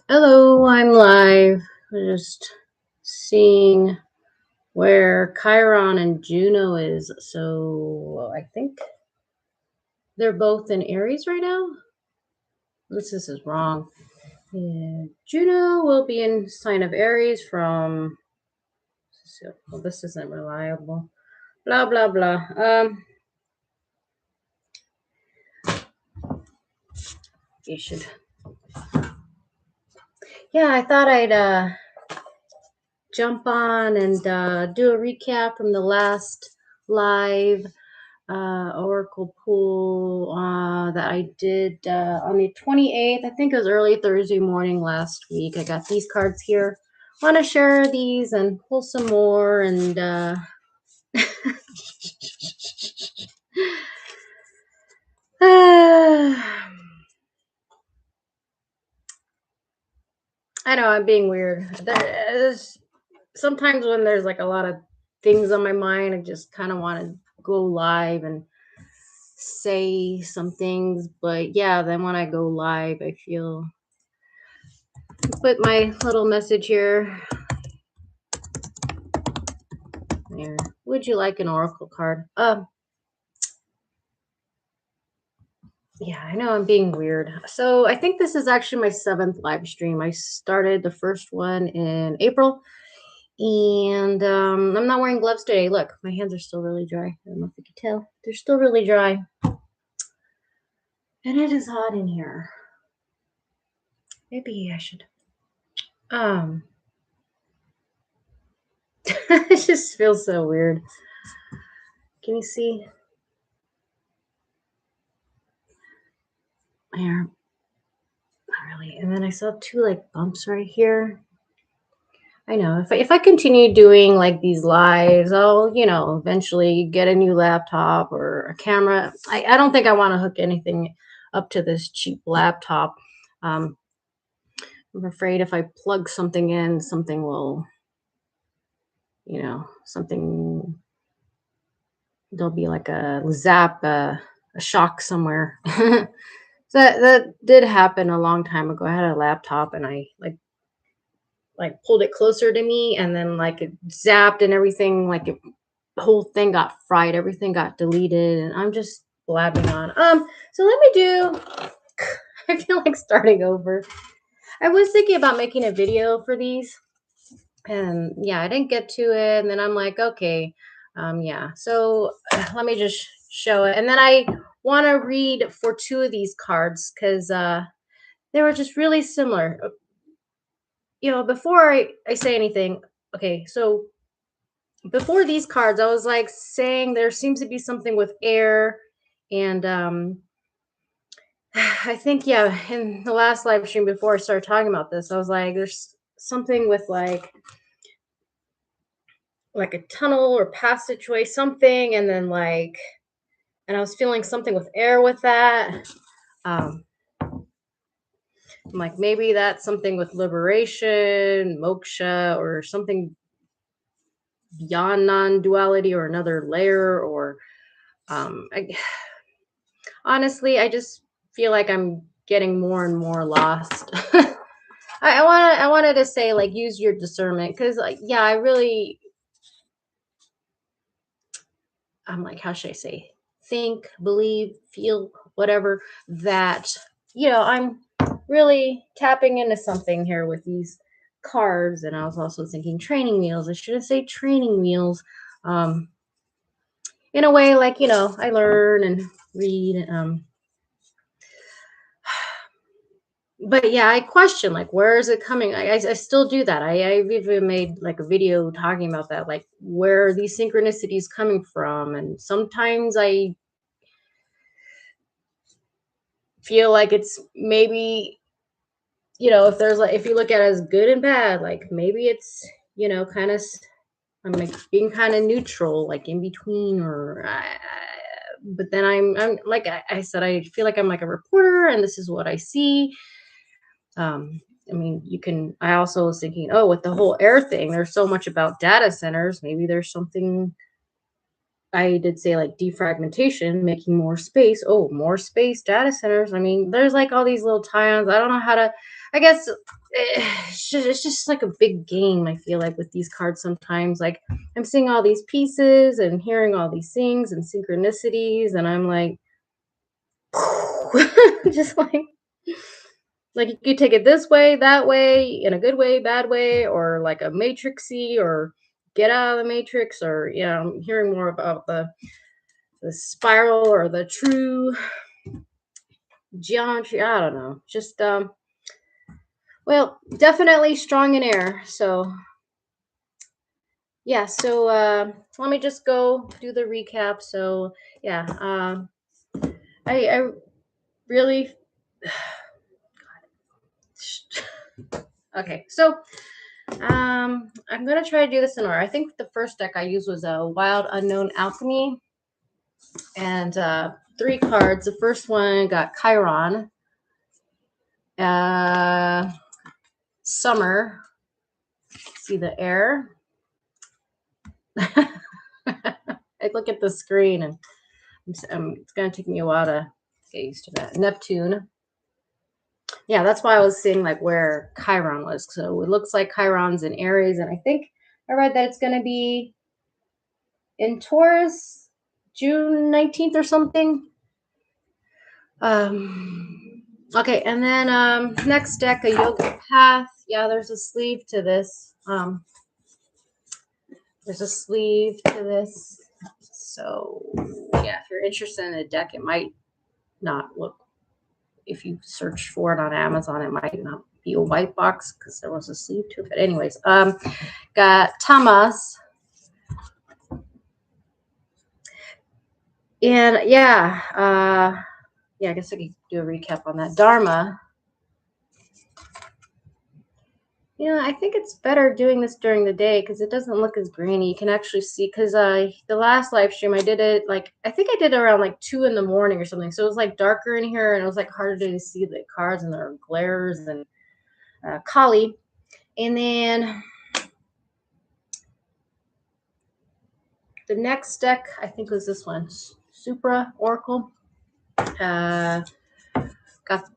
Hello, I'm live. We're just seeing where Chiron and Juno is. So I think they're both in Aries right now. This is wrong. Yeah, Juno will be in sign of Aries from. Well, this isn't reliable. Blah blah blah. You should. Yeah, I thought I'd jump on and do a recap from the last live Oracle pool that I did on the 28th. I think it was early Thursday morning last week. I got these cards here. Want to share these and pull some more and I know I'm being weird. There's sometimes when there's like a lot of things on my mind, I just kind of want to go live and say some things. But yeah, then when I go live, I feel put my little message here. There. Would you like an oracle card? Yeah, I know I'm being weird. So I think this is actually my 7th live stream. I started the first one in April, and I'm not wearing gloves today. Look, my hands are still really dry. I don't know if you can tell. They're still really dry. And it is hot in here. Maybe I should it just feels so weird. Can you see? There. Not really. And then I saw 2 like bumps right here. I know if I continue doing like these lives, I'll, eventually get a new laptop or a camera. I don't think I want to hook anything up to this cheap laptop. I'm afraid if I plug something in, something will, something, there'll be like a zap, a shock somewhere. So that did happen a long time ago. I had a laptop and I like pulled it closer to me and then like it zapped and everything like it the whole thing got fried, everything got deleted, and I'm just blabbing on. So let me do I feel like starting over. I was thinking about making a video for these, and yeah, I didn't get to it, and then I'm like, okay, yeah. So let me just show it. And then I want to read for 2 of these cards because they were just really similar. Before I say anything, okay, so before these cards, I was like saying there seems to be something with air, and I think yeah, in the last live stream before I started talking about this, I was like, there's something with like a tunnel or passageway, something, and then and I was feeling something with air with that. I'm like maybe that's something with liberation, moksha, or something beyond non-duality, or another layer, or I, honestly, I just feel like I'm getting more and more lost. I wanted to say like use your discernment because like yeah, I'm like, how should I say, think, believe, feel, whatever, that I'm really tapping into something here with these cards. And I was also thinking training wheels. I shouldn't say training wheels. Um in a way, like, I learn and read. But yeah, I question like where is it coming? I still do that. I've even made like a video talking about that, like where are these synchronicities coming from? And sometimes I feel like it's maybe, if there's like if you look at it as good and bad, like maybe it's, kind of I'm like being kind of neutral, like in between, or but then I'm like I said, I feel like I'm like a reporter, and this is what I see. Um, I mean, I also was thinking, oh, with the whole air thing, there's so much about data centers. Maybe there's something I did say like defragmentation, making more space. Oh, more space, data centers. I mean, there's like all these little tie-ons. I don't know how to. I guess it's just like a big game. I feel like with these cards sometimes, like I'm seeing all these pieces and hearing all these things and synchronicities, and I'm like, just like you could take it this way, that way, in a good way, bad way, or like a matrixy, or get out of the matrix, or I'm hearing more about the spiral or the true geometry. I don't know. Just well, definitely strong in air. So yeah, so let me just go do the recap. So yeah, I really okay. So I'm gonna try to do this in order. I think the first deck I used was a Wild Unknown Alchemy, and 3 cards. The first one got Chiron, Summer. See the air. I look at the screen and it's gonna take me a while to get used to that. Neptune. Yeah, that's why I was seeing like where Chiron was. So it looks like Chiron's in Aries, and I think I read that it's gonna be in Taurus June 19th or something. Okay, and then next deck, a Yoga Path. Yeah, there's a sleeve to this. There's a sleeve to this. So yeah, if you're interested in the deck, it might not look, if you search for it on Amazon, it might not be a white box because there was a sleeve to it. But anyways, got Tamas. And yeah, I guess I could do a recap on that. Dharma. I think it's better doing this during the day because it doesn't look as grainy. You can actually see, because the last live stream I did it I think I did it around like 2 in the morning or something. So it was like darker in here and it was like harder to see the cards and their glares and Kali. And then the next deck I think was this one, Supra Oracle. Got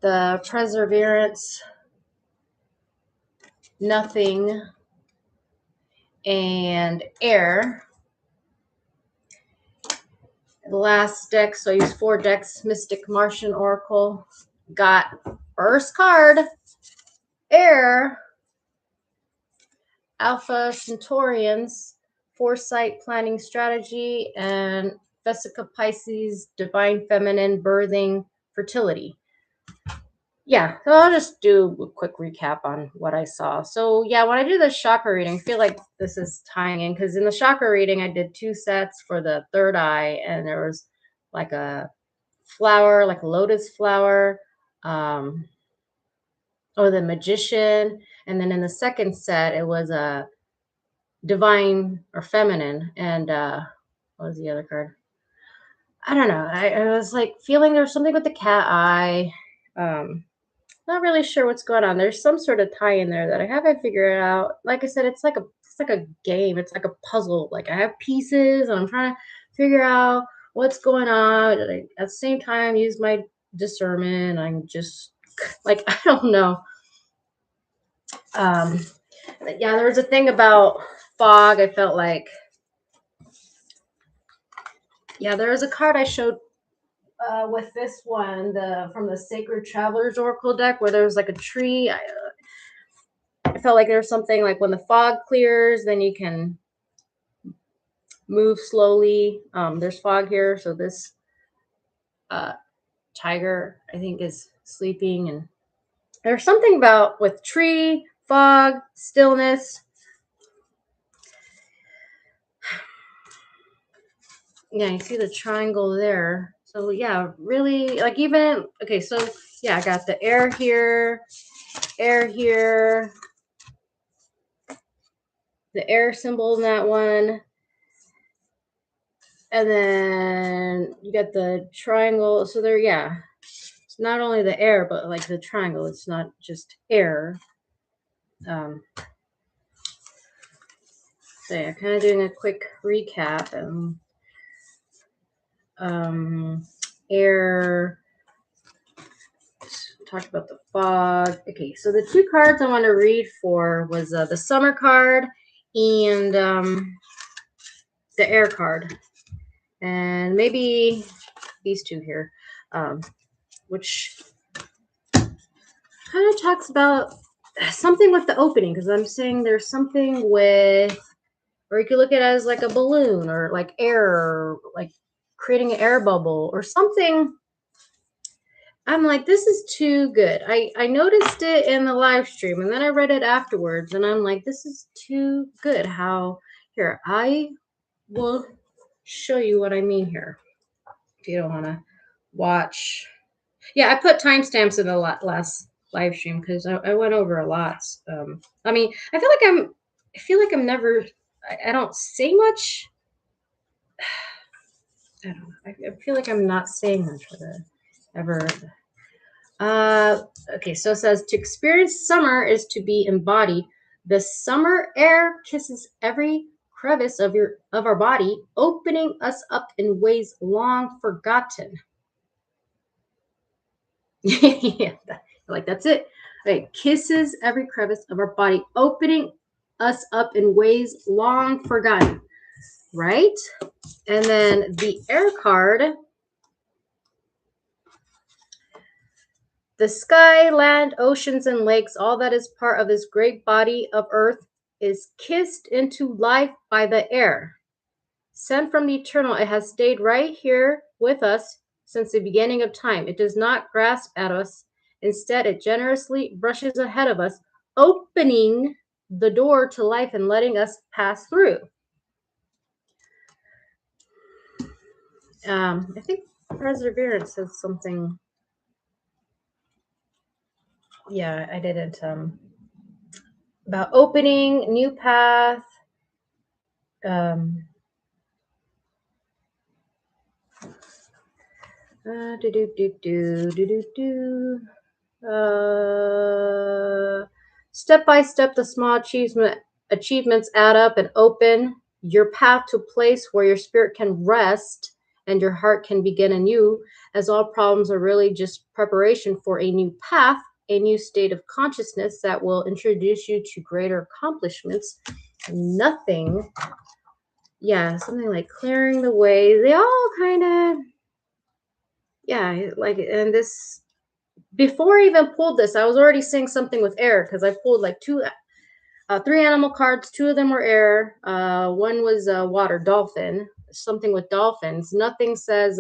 the Perseverance, Nothing, and Air. The last deck, so I used 4 decks. Mystic Martian Oracle. Got first card, Air, Alpha Centaurians, Foresight Planning Strategy, and Vesica Pisces, Divine Feminine, Birthing, Fertility. Yeah, so I'll just do a quick recap on what I saw. So yeah, when I do the chakra reading, I feel like this is tying in because in the chakra reading, I did 2 sets for the third eye, and there was like a flower, like a lotus flower, or the magician, and then in the second set, it was a divine or feminine, and what was the other card? I don't know. I was like feeling there was something with the cat eye. Not really sure what's going on. There's some sort of tie in there that I haven't figured out. Like I said, it's like a game. It's like a puzzle. Like I have pieces and I'm trying to figure out what's going on. And at the same time, use my discernment. I'm just like, I don't know. Yeah, there was a thing about fog. I felt like, yeah, there was a card I showed with this one, from the Sacred Travelers Oracle deck, where there was like a tree. I felt like there was something like when the fog clears, then you can move slowly. There's fog here, so this tiger, I think, is sleeping, and there's something about with tree, fog, stillness. Yeah, you see the triangle there. So yeah, really, like, even okay. So yeah, I got the air here, the air symbol in that one. And then you got the triangle. So there, yeah. It's not only the air, but like the triangle. It's not just air. So yeah, kind of doing a quick recap. Air, talked about the fog. Okay, so the two cards I want to read for was the summer card and the air card. And maybe these two here, which kind of talks about something with the opening, because I'm saying there's something with, or you could look at it as like a balloon or like air, like creating an air bubble or something. I'm like, this is too good. I noticed it in the live stream and then I read it afterwards and I'm like, this is too good. How, here, I will show you what I mean here. If you don't want to watch. Yeah, I put timestamps in the last live stream because I went over a lot. I mean, I feel like I'm never, I don't say much. I don't know. I feel like I'm not saying much for the ever. Okay, so it says to experience summer is to be embodied. The summer air kisses every crevice of our body, opening us up in ways long forgotten. Yeah, like that's it. Right, kisses every crevice of our body, opening us up in ways long forgotten. Right, and then the air card. The sky, land, oceans, and lakes, all that is part of this great body of earth, is kissed into life by the air. Sent from the eternal, it has stayed right here with us since the beginning of time. It does not grasp at us. Instead, it generously brushes ahead of us, opening the door to life and letting us pass through. I think Perseverance says something. Yeah, I didn't. About opening new path. Step by step, the small achievements add up and open your path to a place where your spirit can rest and your heart can begin anew, as all problems are really just preparation for a new path, a new state of consciousness that will introduce you to greater accomplishments. Nothing, yeah, something like clearing the way. They all kind of, yeah, like, and this, before I even pulled this, I was already saying something with air because I pulled like three animal cards. Two of them were air. One was water, dolphin, something with dolphins. Nothing says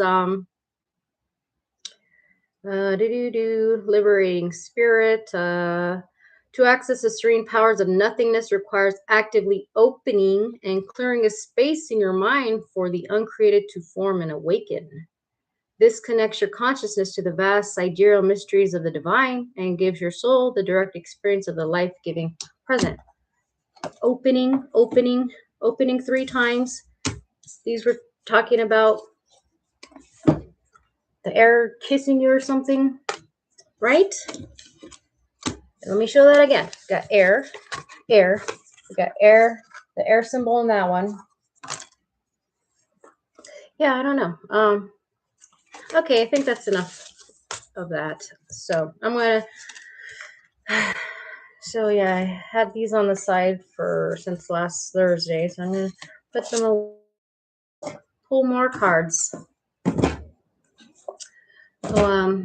liberating spirit. To access the serene powers of nothingness requires actively opening and clearing a space in your mind for the uncreated to form and awaken. This connects your consciousness to the vast sidereal mysteries of the divine and gives your soul the direct experience of the life-giving present. Opening, opening, opening 3 times. These were talking about the air kissing you or something, right? Let me show that again. Got air, air. We got air, the air symbol in that one. Yeah, I don't know. Okay, I think that's enough of that. So I'm gonna. So yeah, I had these on the side since last Thursday, so I'm gonna put them away, pull more cards. So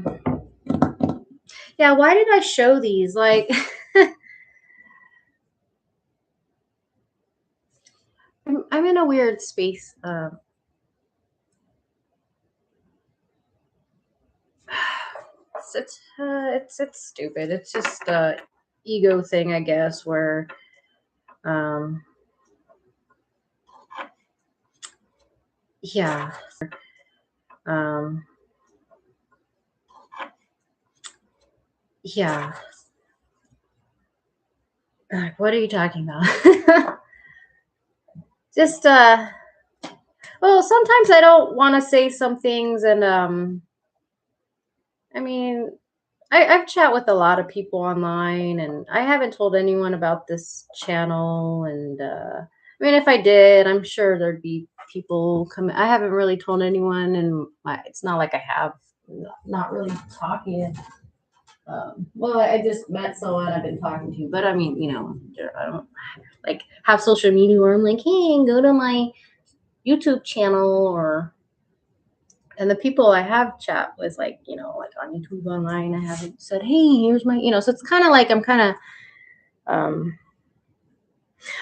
yeah, why did I show these? Like, I'm in a weird space. It's stupid. It's just a ego thing, I guess, where yeah. Yeah. What are you talking about? Just well, sometimes I don't want to say some things, and I mean, I've chat with a lot of people online, and I haven't told anyone about this channel. And I mean, if I did, I'm sure there'd be people coming. I haven't really told anyone, and it's not like I have. Not really talking. Well, I just met someone I've been talking to, but I mean, I don't like have social media where I'm like, hey, go to my YouTube channel, or and the people I have chat with, like, like on YouTube online, I haven't said, hey, here's my, so it's kind of like I'm kind of, um,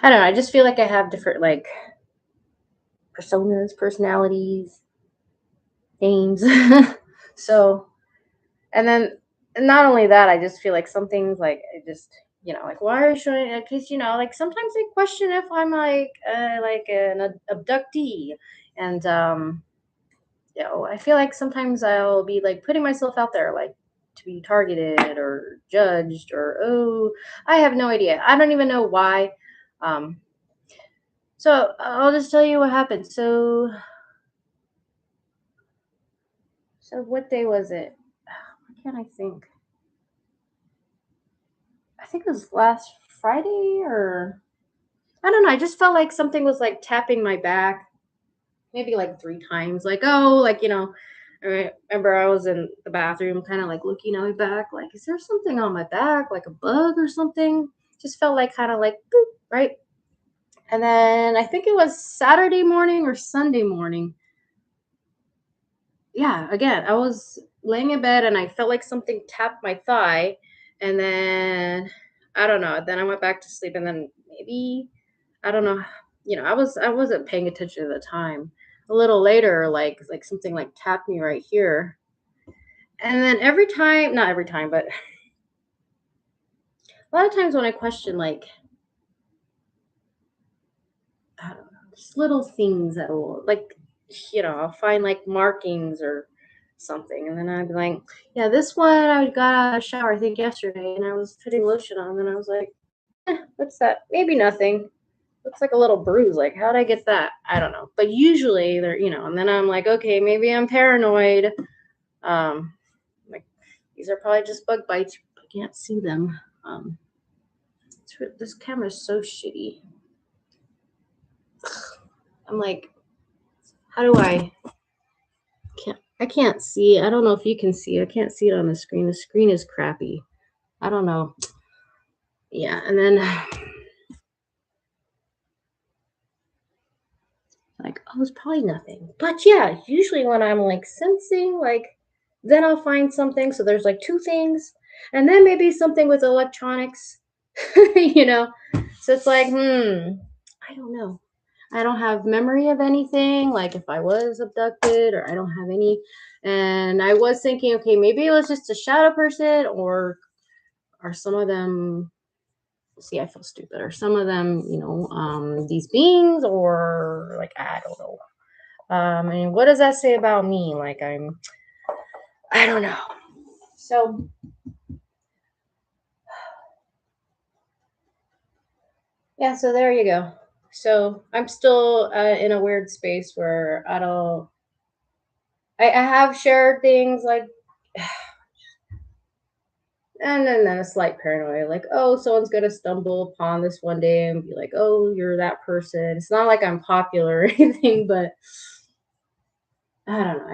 I don't know. I just feel like I have different like personas, personalities, names. So, and then and not only that, I just feel like some things like I just, like why should I? Because like sometimes I question if I'm like an abductee, and I feel like sometimes I'll be like putting myself out there, like to be targeted or judged, or oh, I have no idea. I don't even know why. Um, so I'll just tell you what happened. So what day was it? Why can't I think? I think it was last Friday, or I don't know. I just felt like something was like tapping my back, maybe like 3 times. Like, oh, like, I remember I was in the bathroom, kind of like looking at my back, like, is there something on my back, like a bug or something? Just felt like kind of like, boop, right? And then I think it was Saturday morning or Sunday morning. Yeah, again, I was laying in bed and I felt like something tapped my thigh. And then I don't know. Then I went back to sleep, and then maybe I don't know. I wasn't paying attention at the time. A little later, like something like tapped me right here. And then every time, not every time, but a lot of times when I question, like, I don't know, just little things that will, like, I'll find like markings or something. And then I'd be like, yeah, this one I got out of the shower, I think yesterday, and I was putting lotion on, and I was like, what's that? Maybe nothing. Looks like a little bruise. Like, how'd I get that? I don't know. But usually they're, and then I'm like, okay, maybe I'm paranoid. Like, these are probably just bug bites. I can't see them. This camera's so shitty. I'm like, how do I can't see. I don't know if you can see. I can't see it on the screen. The screen is crappy. I don't know. Yeah, and then like, oh, it's probably nothing. But yeah, usually when I'm like sensing, like, then I'll find something. So there's like two things, and then maybe something with electronics, you know? So it's like, I don't know. I don't have memory of anything, like if I was abducted, or I don't have any. And I was thinking, okay, maybe it was just a shadow person, or are some of them, see, I feel stupid, or some of them, these beings, or like, I don't know. And what does that say about me? Like, I don't know. So yeah, so there you go. So I'm still in a weird space where I don't. I have shared things like, and then a slight paranoia, like, oh, someone's gonna stumble upon this one day and be like, oh, you're that person. It's not like I'm popular or anything, but I don't know.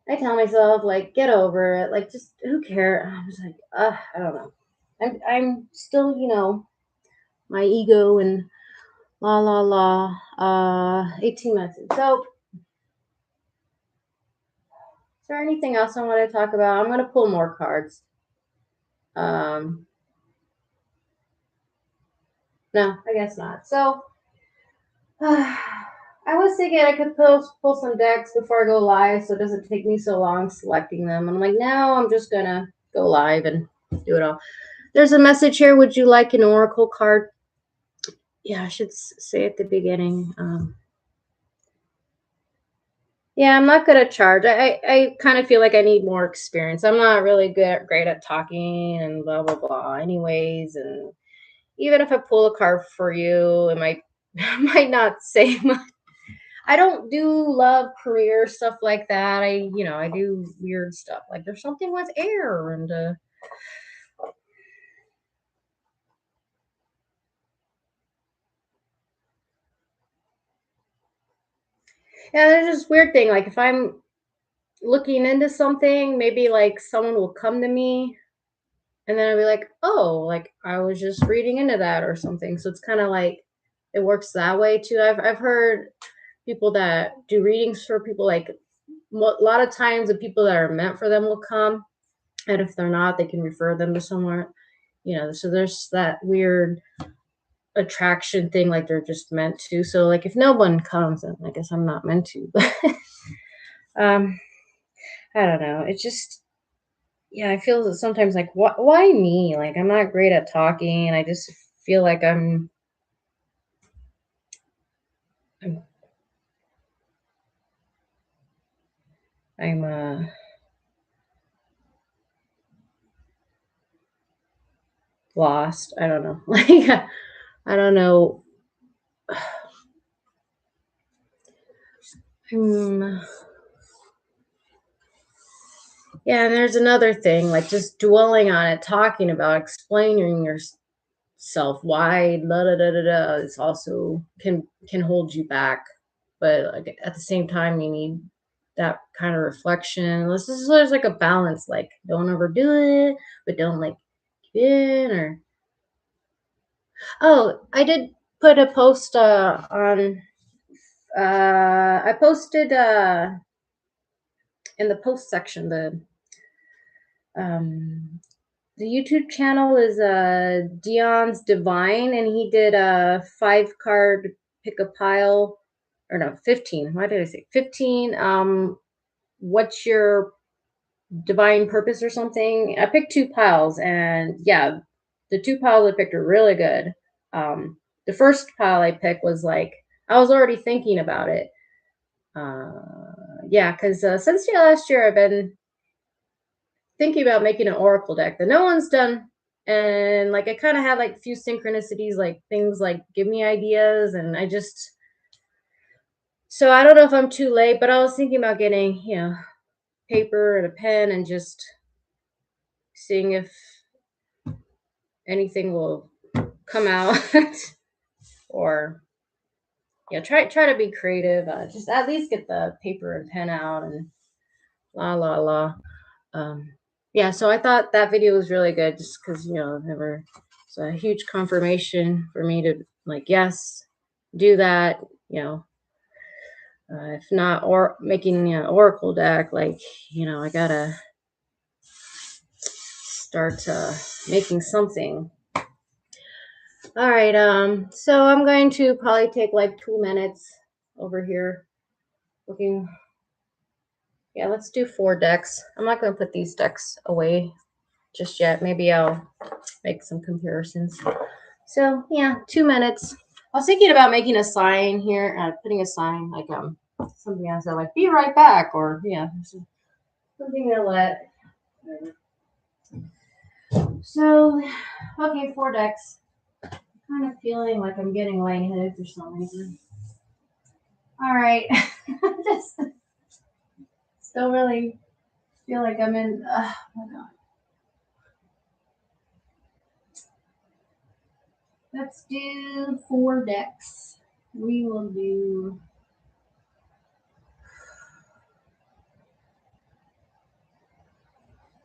I tell myself, like, get over it. Like, just who cares? I was like, I don't know. I'm still, my ego and la la la. 18 months. So, is there anything else I want to talk about? I'm gonna pull more cards. Um, no, I guess not. So, I was thinking I could pull some decks before I go live, so it doesn't take me so long selecting them. And I'm like, now I'm just gonna go live and do it all. There's a message here. Would you like an oracle card? Yeah, I should say at the beginning. Yeah, I'm not good at charge. I kind of feel like I need more experience. I'm not really great at talking and blah blah blah. Anyways, and even if I pull a card for you, it might might not say much. I don't do love, career, stuff like that. I do weird stuff. Like, there's something with air, and yeah, there's this weird thing. Like, if I'm looking into something, maybe like someone will come to me and then I'll be like, oh, like I was just reading into that or something. So it's kind of like it works that way too. I've heard people that do readings for people like a lot of times the people that are meant for them will come, and if they're not, they can refer them to somewhere. So there's that weird attraction thing, like they're just meant to. So like if no one comes, then I guess I'm not meant to. But um, I don't know. It just yeah, I feel that sometimes like why me? Like I'm not great at talking, and I just feel like I'm I'm lost. I don't know. Like I don't know. Hmm. Yeah, and there's another thing, like just dwelling on it, talking about, explaining yourself why da da da da da is also can hold you back. But like at the same time, you need that kind of reflection. There's like a balance, like don't overdo it, but don't like give in or oh, I did put a post on I posted in the post section um the YouTube channel is Dion's Divine, and he did a 5 card pick a pile, or no, 15. Why did I say 15? What's your divine purpose or something? I picked 2 piles, and yeah, the 2 piles I picked are really good. The first pile I picked was like I was already thinking about it. Yeah, because since last year I've been thinking about making an oracle deck that no one's done, and like I kind of had like a few synchronicities, like things like give me ideas, and I just so I don't know if I'm too late, but I was thinking about getting paper and a pen and just seeing if anything will come out or try to be creative, just at least get the paper and pen out and la la la. um yeah, so I thought that video was really good just because never it's a huge confirmation for me to like yes, do that. you know if not, or making an oracle deck, like I gotta start making something. All right, so I'm going to probably take like 2 minutes over here looking. Yeah, let's do 4 decks. I'm not going to put these decks away just yet. Maybe I'll make some comparisons. So yeah, 2 minutes. I was thinking about making a sign here, putting a sign like something else that like be right back, or something to let. So okay, 4 decks. Kind of feeling like I'm getting lightheaded for some reason. All right, just still really feel like I'm in. Oh my god. Let's do 4 decks. We will do.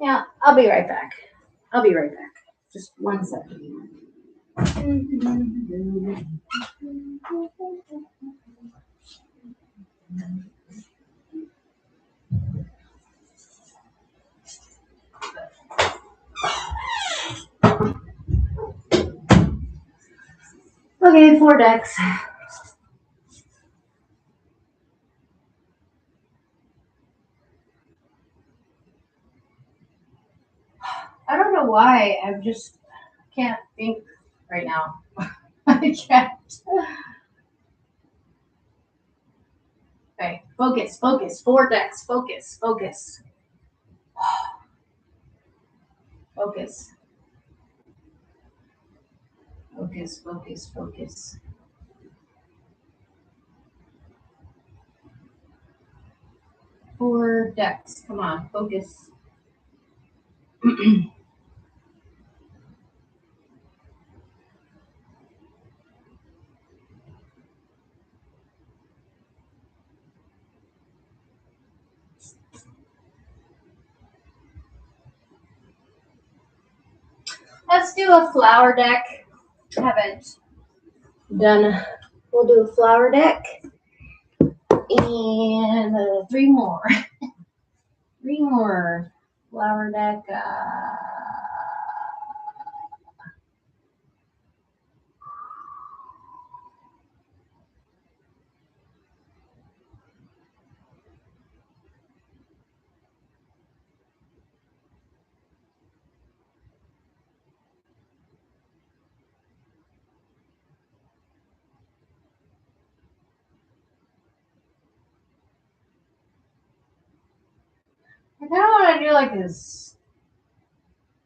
Yeah, I'll be right back. I'll be right back. Just 1 second. Okay, 4 decks. I don't know why. I just can't think right now. I can't. Okay, focus, focus. 4 decks. Focus, focus, focus, focus, focus, focus. 4 decks. Come on, focus. let's do a flower deck. Haven't done. We'll do a flower deck and 3 more. 3 more flower deck. I kind of want to do like this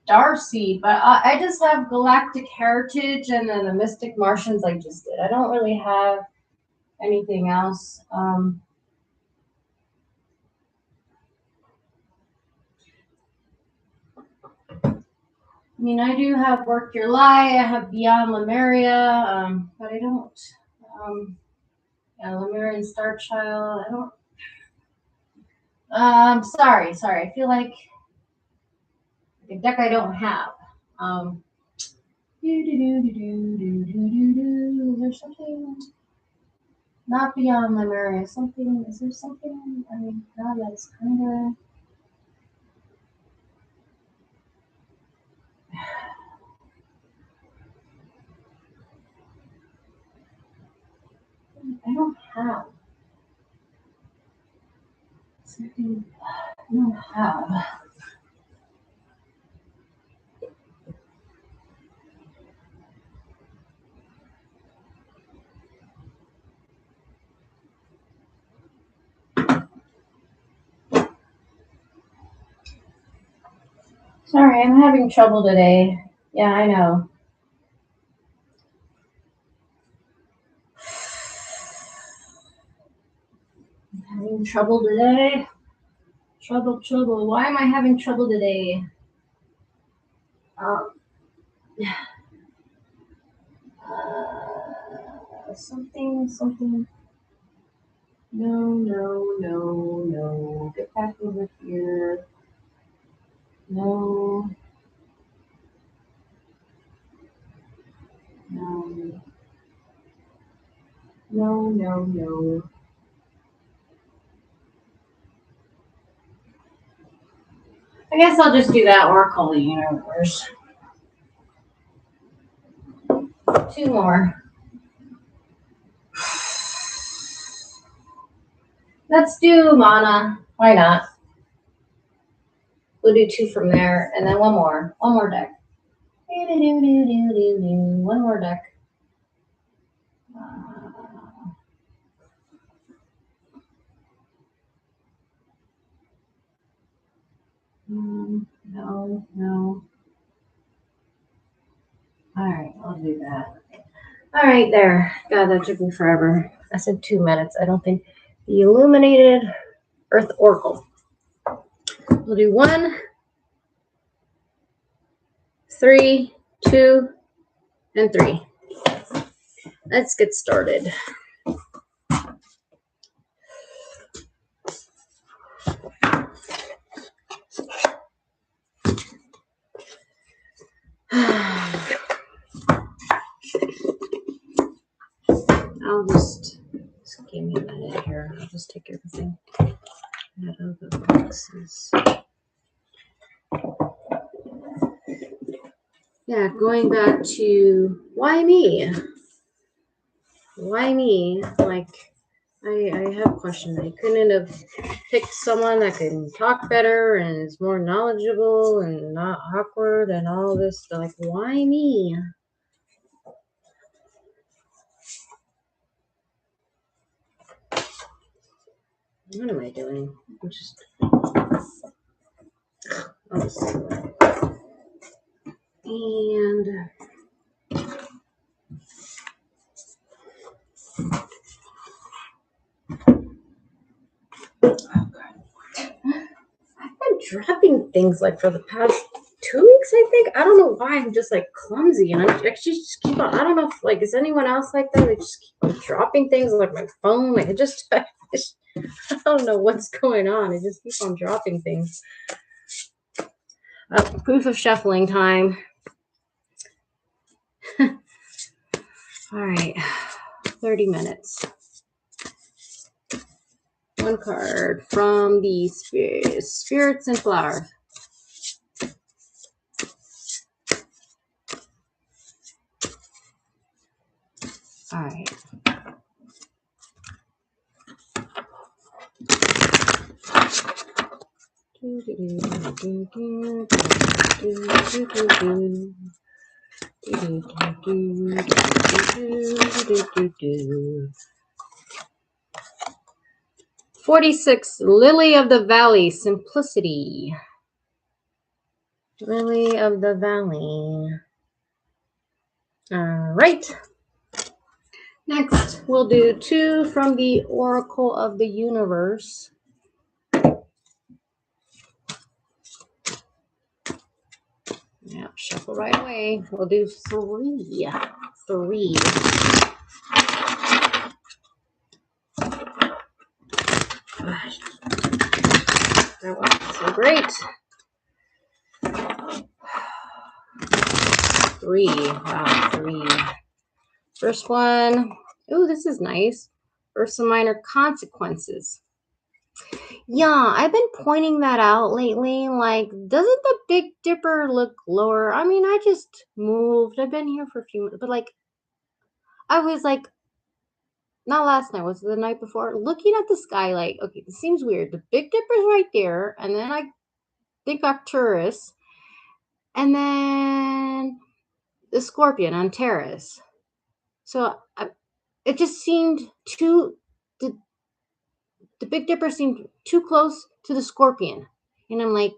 Starseed, but I just have Galactic Heritage and then the Mystic Martians I just did. I don't really have anything else. I mean, I do have Work Your Lie, I have Beyond Lemuria, but I don't. Yeah, Lemuria and Star Child, I don't. Sorry. I feel like a deck I don't have. Is there something? Not Beyond Lemuria. Something? Is there something? I mean, God, that's kind of. I don't have. Something I don't have. Sorry, I'm having trouble today. Yeah, I know. I'm having trouble today. Trouble. Why am I having trouble today? Something. No. Get back over here. No. I guess I'll just do that or call the universe. 2 more. Let's do Mana. Why not? We'll do 2 from there, and then one more. One more deck. One more deck. No. Alright, I'll do that. Alright, there. God, that took me forever. I said 2 minutes. I don't think. The Illuminated Earth Oracle. We'll do 1, 3, 2, and 3. Let's get started. I'll just give me a minute here. I'll just take everything out of the boxes. Yeah, going back to why me? Why me? Like, I have questions. I couldn't have picked someone that can talk better and is more knowledgeable and not awkward and all this. Like, why me? What am I doing? I'm just. And. I've been dropping things like for the past 2 weeks, I think. I don't know why I'm just like clumsy and I actually just keep on. I don't know if like is anyone else like that? I just keep on dropping things like my phone. Like I don't know what's going on. I just keep on dropping things. Proof of shuffling time. All right, 30 minutes. One card from the Spirits and Flowers. All right. $46, Lily of the Valley, Simplicity. Lily of the Valley. All right. Next, we'll do 2 from the Oracle of the Universe. Yeah, shuffle right away. We'll do 3. 3. That was so great. 3. Wow, 3. First one. Ooh, this is nice. Ursa Minor Consequences. Yeah, I've been pointing that out lately. Like, doesn't the Big Dipper look lower? I mean, I just moved. I've been here for a few minutes, but like, I was like, not last night, was it the night before? Looking at the sky, like, okay, this seems weird. The Big Dipper's right there, and then I think Arcturus, and then the Scorpion on Terrace. So it just seemed too. The Big Dipper seemed too close to the Scorpion, and I'm like,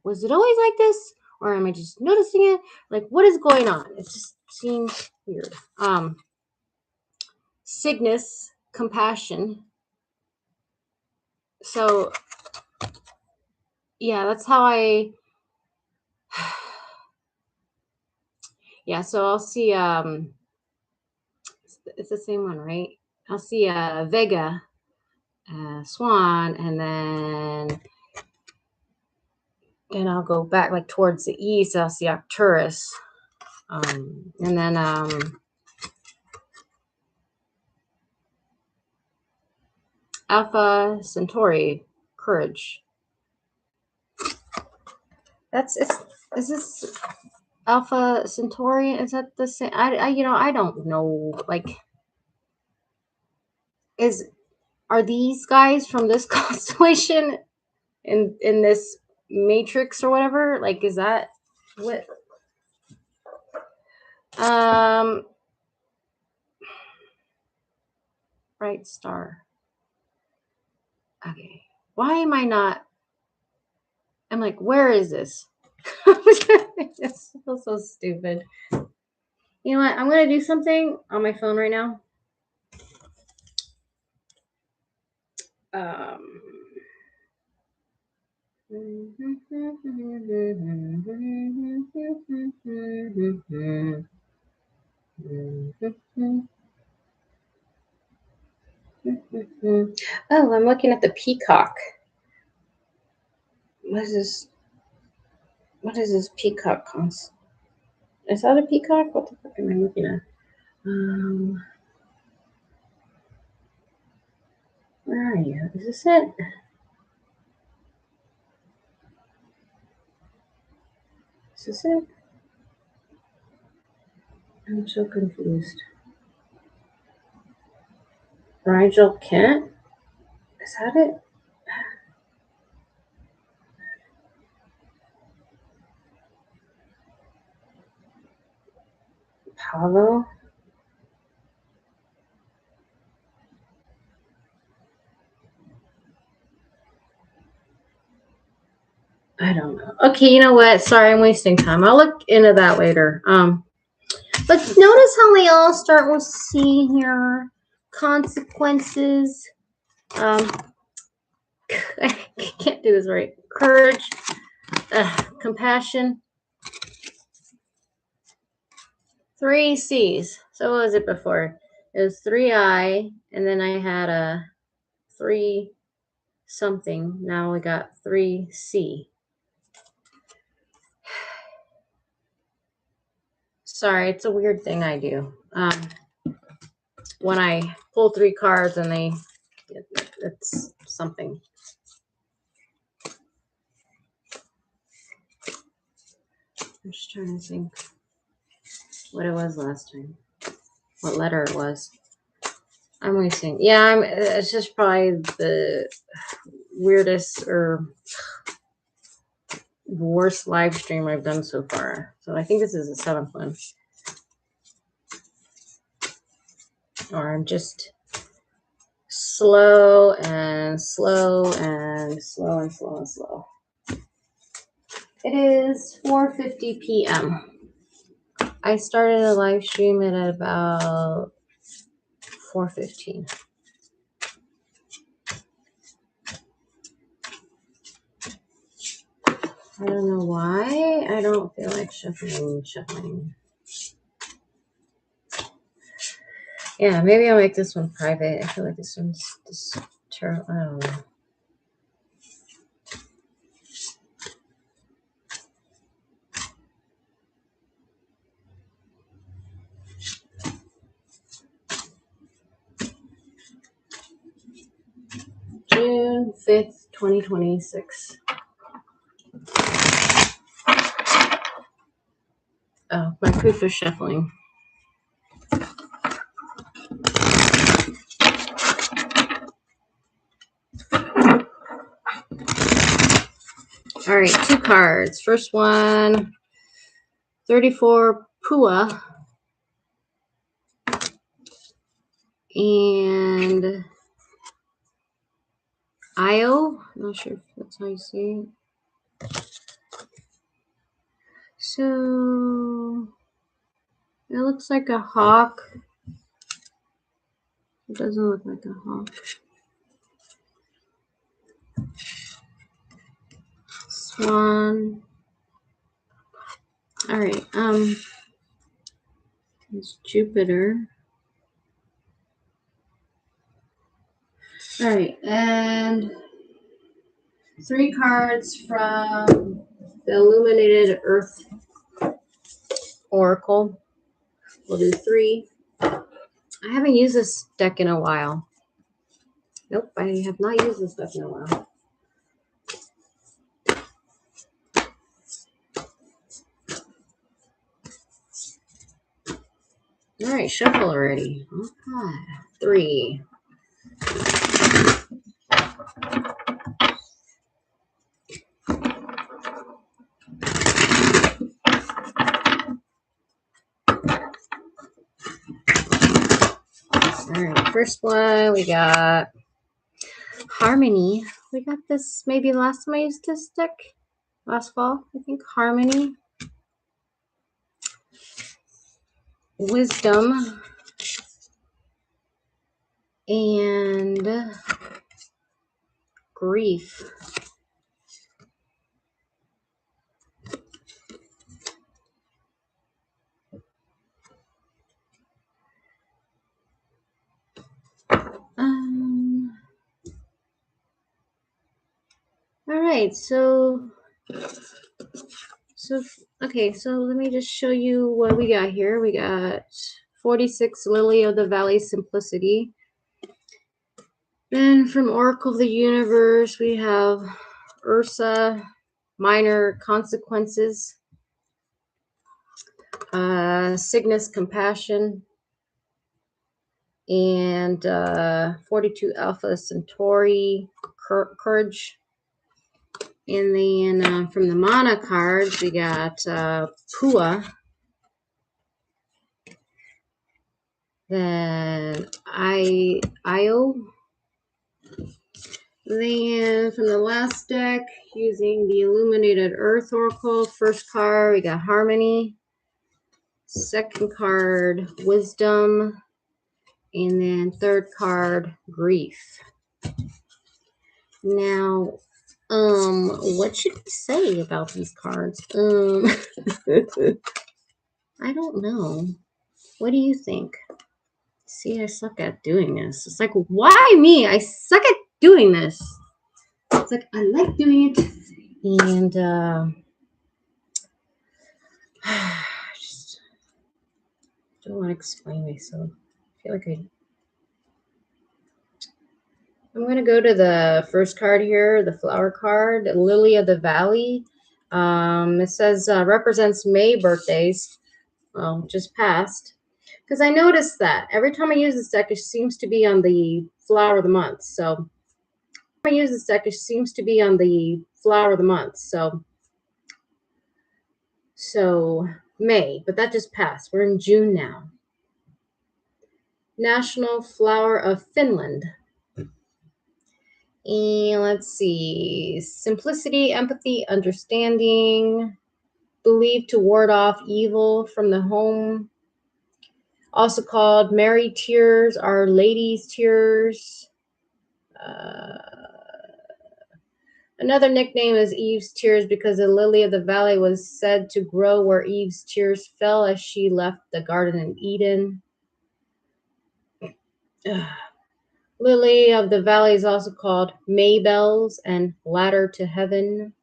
was it always like this, or am I just noticing it? Like, what is going on? It just seems weird. Cygnus, Compassion. So yeah, that's how I. Yeah, so I'll see. It's the same one, right? I'll see Vega, Swan, and then I'll go back like towards the east. I'll see Arcturus, and then Alpha Centauri, Courage. Is this Alpha Centauri? Is that the same? I don't know. Like, are these guys from this constellation in this matrix or whatever? Like, is that what? Bright Star. Okay. Why am I not? I'm like, where is this? It's so stupid. You know what? I'm going to do something on my phone right now. Oh, I'm looking at the peacock. What is this? What is this peacock? Is that a peacock? What the fuck am I looking at? Where are you? Is this it? Is this it? I'm so confused. Rigel Kent? Is that it? Palo? I don't know. Okay, you know what? Sorry, I'm wasting time. I'll look into that later. But notice how they all start with C here. Consequences. I can't do this right. Courage. Compassion. 3 C's. So what was it before? It was 3I, and then I had a 3 something. Now we got 3C. Sorry, it's a weird thing I do. When I pull 3 cards and it's something. I'm just trying to think what it was last time. What letter it was. I'm wasting. Yeah, it's just probably the weirdest or worst live stream I've done so far. So I think this is the 7th one. Or I'm just slow and slow and slow and slow and slow. It is 4:50 p.m. I started a live stream at about 4:15. I don't know why. I don't feel like shuffling. Yeah, maybe I'll make this one private. I feel like this one's just terrible. I don't know. June 5th, 2026. Oh, my proof is shuffling. All right, 2 cards. First one, 34 Pua. And Io. Not sure if that's how you say it. So it looks like a hawk. It doesn't look like a hawk. Swan. All right. It's Jupiter. All right, and 3 cards from the Illuminated Earth Oracle. We'll do 3. I haven't used this deck in a while. Nope, I have not used this deck in a while. All right, shuffle already. Okay, 3. All right, first one we got Harmony. We got this maybe last time I used this deck. Last fall, I think. Harmony. Wisdom. And Grief. All right, so okay, so let me just show you what we got here. We got 46 Lily of the Valley Simplicity. Then from Oracle of the Universe, we have Ursa, Minor Consequences, Cygnus Compassion, and 42 Alpha Centauri, Courage. And then from the mana cards, we got Pua. Then Io. Then from the last deck, using the Illuminated Earth Oracle, first card, we got Harmony. Second card, Wisdom. And then third card, Grief. Now, what should we say about these cards? I don't know. What do you think? See, I suck at doing this. It's like, why me? I suck at doing this. It's like, I like doing it. And, don't want to explain myself. I feel like I'm going to go to the first card here, the flower card, Lily of the Valley. It says represents May birthdays. Well, just passed. Because I noticed that every time I use this deck, it seems to be on the flower of the month. So I use this deck, it seems to be on the flower of the month. So May, but that just passed. We're in June now. National Flower of Finland. And let's see, simplicity, empathy, understanding, believed to ward off evil from the home. Also called Mary Tears, Our Lady's Tears. Another nickname is Eve's Tears because the lily of the valley was said to grow where Eve's tears fell as she left the Garden of Eden. Lily of the Valley is also called Maybells and Ladder to Heaven.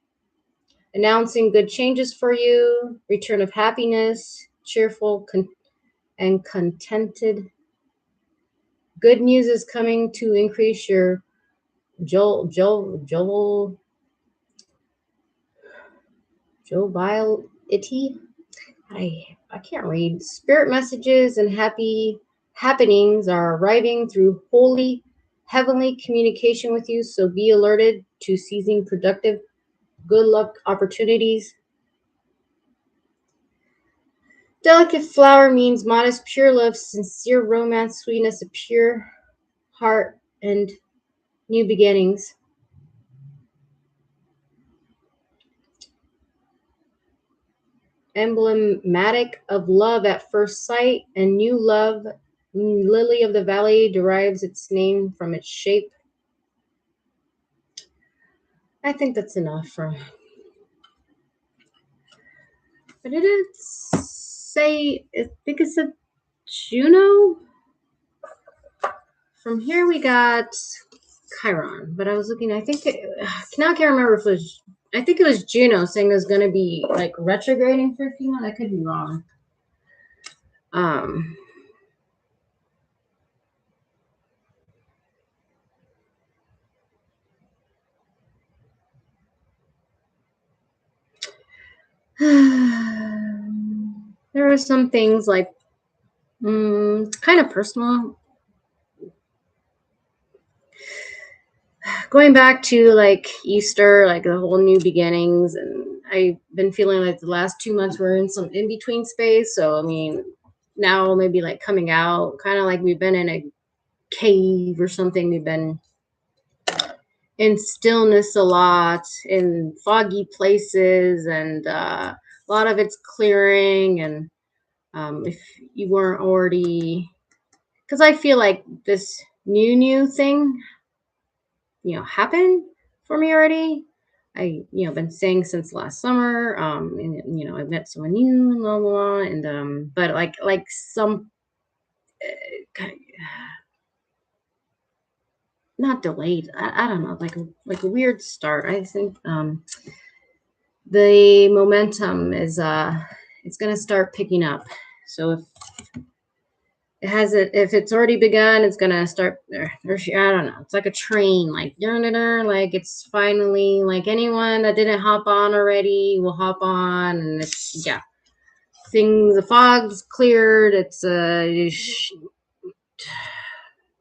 Announcing good changes for you, return of happiness, cheerful and contented. Good news is coming to increase your joviality. I can't read. Spirit messages and happy happenings are arriving through holy, heavenly communication with you, so be alerted to seizing productive good luck opportunities. Delicate flower means modest, pure love, sincere romance, sweetness, a pure heart, and new beginnings. Emblematic of love at first sight and new love. Lily of the Valley derives its name from its shape. I think that's enough for. What did it say? I think it said Juno. From here we got Chiron, but I was looking. I think now I can't remember if it was. I think it was Juno saying it was going to be like retrograding for a few months. I could be wrong. There are some things like kind of personal. Going back to like Easter, like the whole new beginnings, and I've been feeling like the last 2 months we're in some in between space. So I mean, now maybe like coming out, kind of like we've been in a cave or something. We've been in stillness a lot, in foggy places, and a lot of it's clearing. And if you weren't already, because I feel like this new thing, happened for me already. I, been saying since last summer, and, I met someone new, blah, blah, blah, and, but like some, kind of, not delayed. I don't know, like a weird start. I think, the momentum is, it's going to start picking up. So if it's already begun, it's gonna start. I don't know. It's like a train, like like it's finally like anyone that didn't hop on already will hop on, and it's the fog's cleared. It's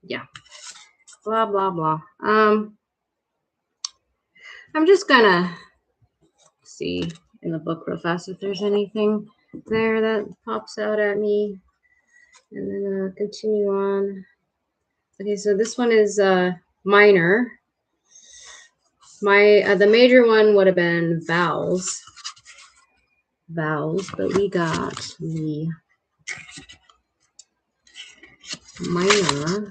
yeah, blah blah blah. I'm just gonna see in the book real fast if there's anything there that pops out at me, and then continue on. Okay, so this one is minor. The major one would have been vowels, but we got the minor,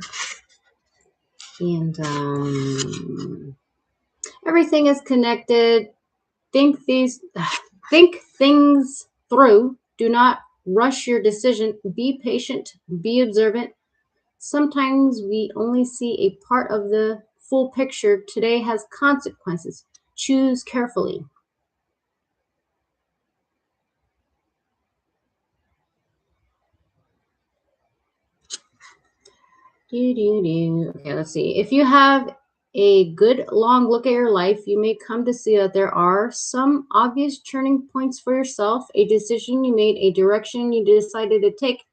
and everything is connected. Think things through. Do not rush your decision. Be patient. Be observant. Sometimes we only see a part of the full picture. Today has consequences. Choose carefully. Okay, let's see. If you have a good long look at your life, you may come to see that there are some obvious turning points for yourself, a decision you made, a direction you decided to take,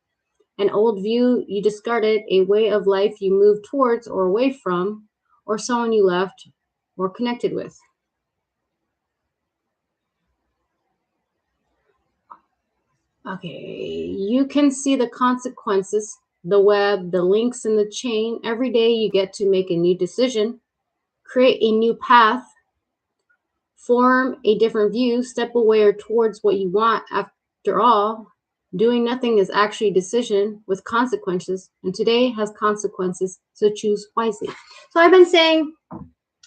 an old view you discarded, a way of life you moved towards or away from, or someone you left or connected with. Okay, you can see the consequences, the web, the links in the chain. Every day you get to make a new decision, create a new path, form a different view, step away or towards what you want. After all, doing nothing is actually a decision with consequences, and today has consequences, so choose wisely. So I've been saying,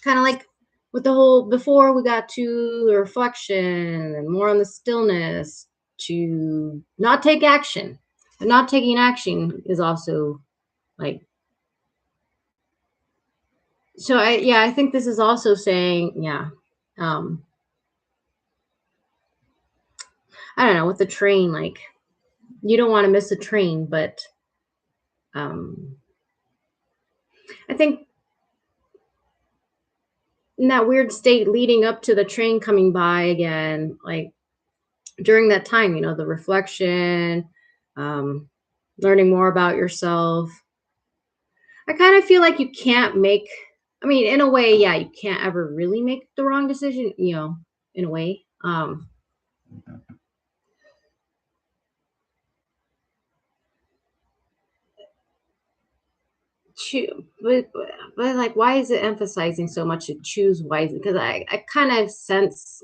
kind of like with the whole, before we got to the reflection and more on the stillness, to not take action. But not taking action is also like, so I think this is also saying, um, I don't know, with the train, like you don't want to miss a train, but um, I think in that weird state leading up to the train coming by again, like during that time, the reflection, um, learning more about yourself. I kind of feel like you can't make, I mean, in a way, yeah, you can't ever really make the wrong decision, in a way. But like, why is it emphasizing so much to choose wisely? Because I kind of sense,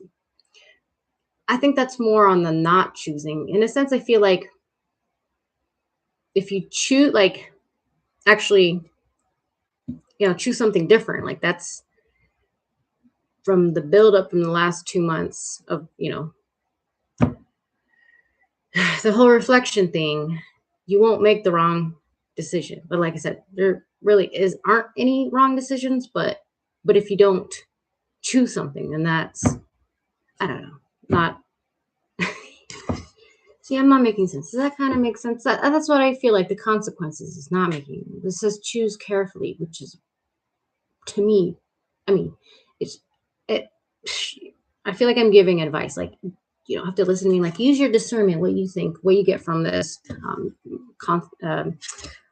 I think that's more on the not choosing. In a sense, I feel like if you choose, like, actually, choose something different, like that's from the buildup from the last 2 months of, the whole reflection thing, you won't make the wrong decision. But like I said, there really aren't any wrong decisions, but if you don't choose something, then that's, I don't know, not. See, I'm not making sense. Does that kind of make sense? That's what I feel like the consequences is not making. This says choose carefully, which is, to me, I mean, it's it. I feel like I'm giving advice. Like, you don't have to listen to me. Like, use your discernment. What you think, what you get from this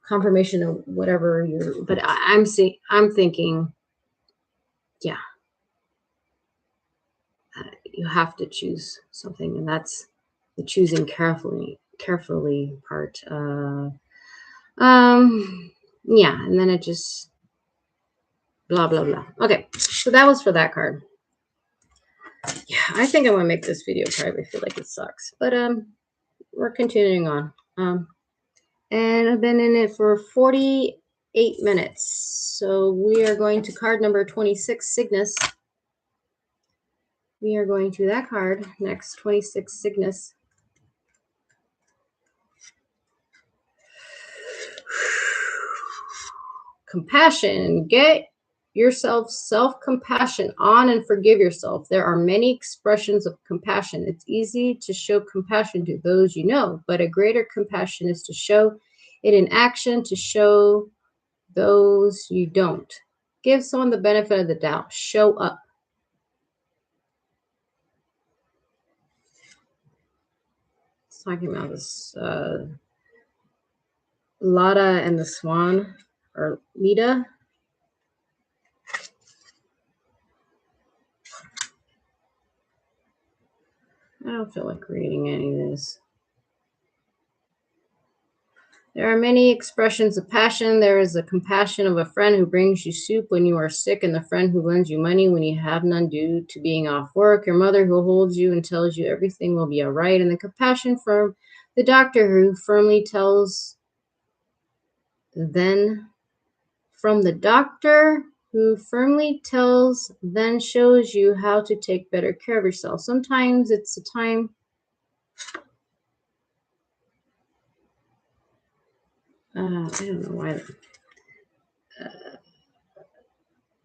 confirmation of whatever you're. But I'm thinking, yeah, you have to choose something, and that's the choosing carefully part. Yeah, and then it just blah blah blah. Okay, so that was for that card. Yeah, I think I'm gonna make this video private. I feel like it sucks, but we're continuing on. And I've been in it for 48 minutes, so we are going to card number 26, Cygnus. We are going to that card next, 26, Cygnus. Compassion. Get yourself self-compassion on and forgive yourself. There are many expressions of compassion. It's easy to show compassion to those you know, but a greater compassion is to show it in action, to show those you don't. Give someone the benefit of the doubt. Show up. It's talking about this Lada and the Swan, or Lita. I don't feel like reading any of this. There are many expressions of passion. There is the compassion of a friend who brings you soup when you are sick, and the friend who lends you money when you have none due to being off work, your mother who holds you and tells you everything will be all right, and the compassion from the doctor who firmly tells, then from the doctor who firmly tells, then shows you how to take better care of yourself. Sometimes it's a time I don't know why.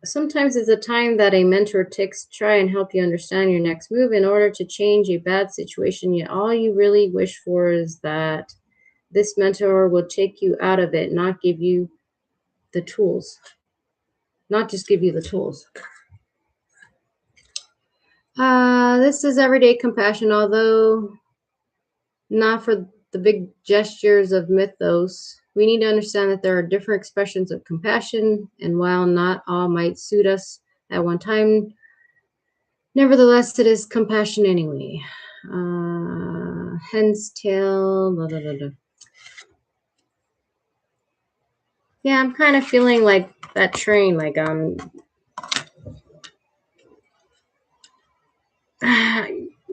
Sometimes it's a time that a mentor takes to try and help you understand your next move in order to change a bad situation. Yet all you really wish for is that this mentor will take you out of it, not give you the tools, not just give you the tools. This is everyday compassion, although not for the big gestures of mythos. We need to understand that there are different expressions of compassion, and while not all might suit us at one time, nevertheless, it is compassion anyway. Hen's tail. Blah, blah, blah, blah. Yeah, I'm kind of feeling like that train, like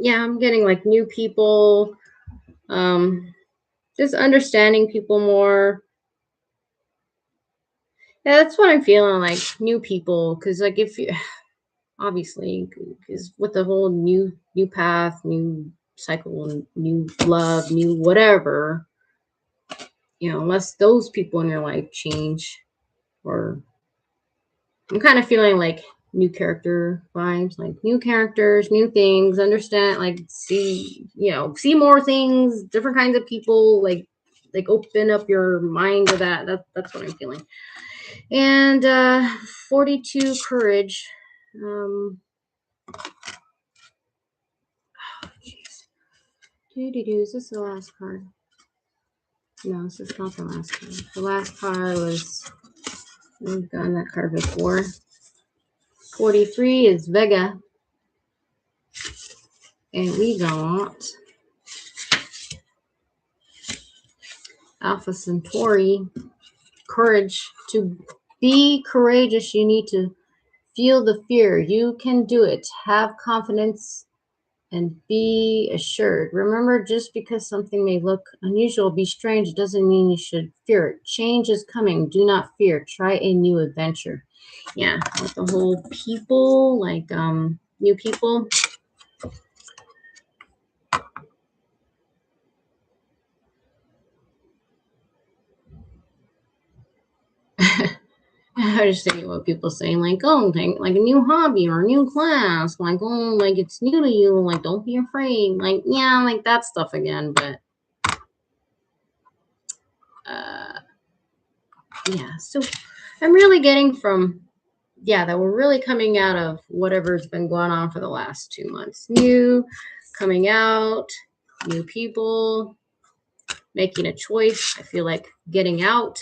yeah, I'm getting like new people, just understanding people more. Yeah, that's what I'm feeling, like new people, because like if you obviously, because with the whole new path, new cycle, new love, new whatever, you know, unless those people in your life change, or I'm kind of feeling like new character vibes, like new characters, new things, understand, like see, you know, see more things, different kinds of people, like open up your mind to that. That's what I'm feeling. And 42 courage. Oh, jeez. Is this the last card? No, this is not the last card. The last card was, we've gotten that card before. 43 is Vega. And we got Alpha Centauri. Courage. To be courageous, you need to feel the fear. You can do it. Have confidence and be assured. Remember, just because something may look unusual, be strange, doesn't mean you should fear it. Change is coming. Do not fear. Try a new adventure. Yeah, with the whole people, like new people. I was just thinking what people saying, like, oh, like a new hobby or a new class, like, oh, like it's new to you, like, don't be afraid, like, yeah, like that stuff again. But yeah, so I'm really getting from, yeah, that we're really coming out of whatever's been going on for the last 2 months. New, coming out, new people, making a choice. I feel like getting out.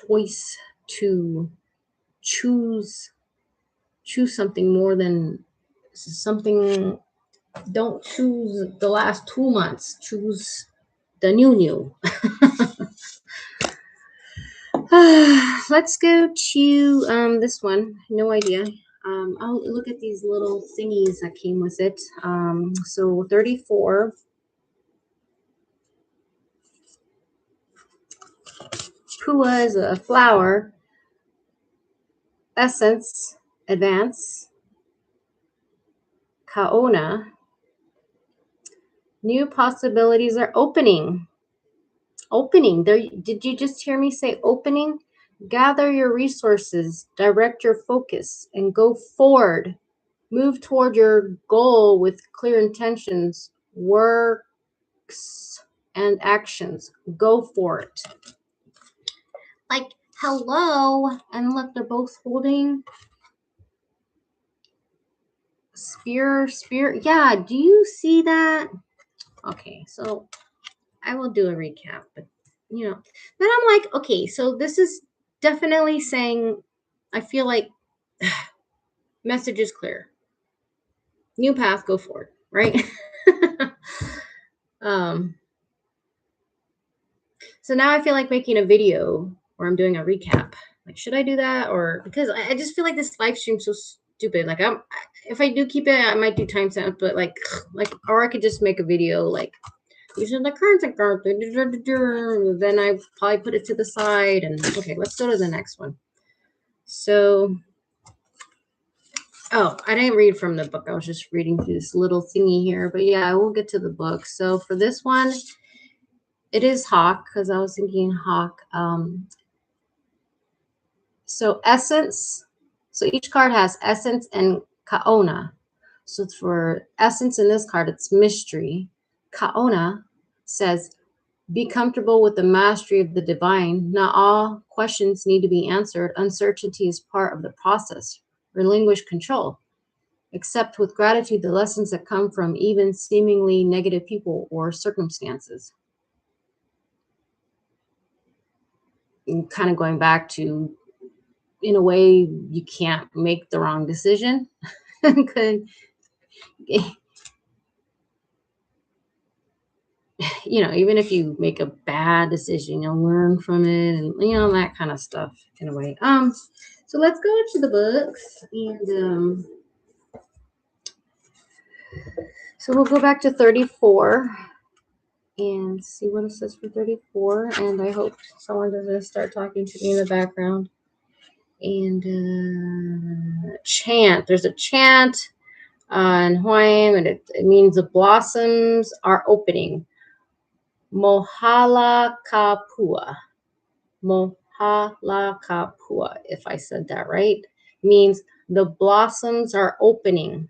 Choice to choose something more than something. Don't choose the last 2 months. Choose the new. Let's go to this one. No idea. I'll look at these little thingies that came with it. So 34. Pua is a flower. Essence, advance. Kaona. New possibilities are opening. Opening. There, did you just hear me say opening? Gather your resources, direct your focus, and go forward. Move toward your goal with clear intentions, works, and actions. Go for it. Like, hello. And look, they're both holding spear. Yeah, do you see that? Okay, so I will do a recap, but you know, then I'm like, okay, so this is definitely saying, I feel like message is clear. New path, go forward, right? So now I feel like making a video where I'm doing a recap. Like, should I do that? Or because I just feel like this live stream's so stupid. Like, if I do keep it, I might do timestamps, but like, or I could just make a video like, these are the cards I got. Then I probably put it to the side. And okay, let's go to the next one. So, oh, I didn't read from the book. I was just reading through this little thingy here. But yeah, I will get to the book. So for this one, it is Hawk, because I was thinking Hawk. So essence. So each card has essence and kaona. So for essence in this card, it's mystery. Kaona says Be comfortable with the mastery of the divine. Not all questions need to be answered. Uncertainty is part of the process. Relinquish control. Accept with gratitude the lessons that come from even seemingly negative people or circumstances. And kind of going back to, in a way, you can't make the wrong decision. Even if you make a bad decision, you'll learn from it, and that kind of stuff in a way. So let's go to the books, and so we'll go back to 34 and see what it says for 34. And I hope someone doesn't start talking to me in the background. And chant. There's a chant in Hawaiian, and it means the blossoms are opening. Mohala kapua. Mohala kapua, if I said that right, means the blossoms are opening.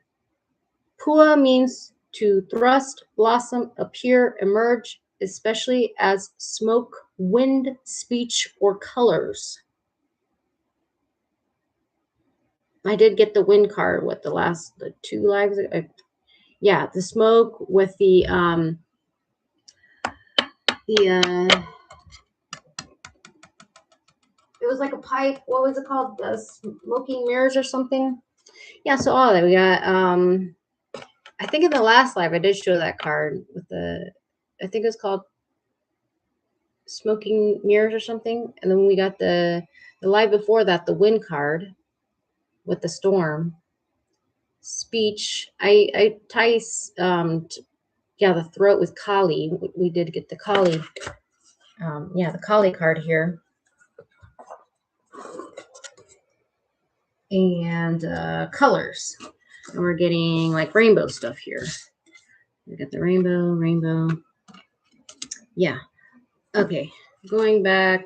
Pua means to thrust, blossom, appear, emerge, especially as smoke, wind, speech, or colors. I did get the wind card with the 2 lives. Yeah, the smoke with the it was like a pipe. What was it called? The smoking mirrors or something. Yeah, so all that we got. I think in the last live I did show that card with I think it was called smoking mirrors or something. And then we got the live before that, the wind card with the storm. Speech. I tie the throat with Kali. We did get the Kali. The Kali card here. And colors. And we're getting like rainbow stuff here. We got the rainbow. Yeah. Okay. Going back.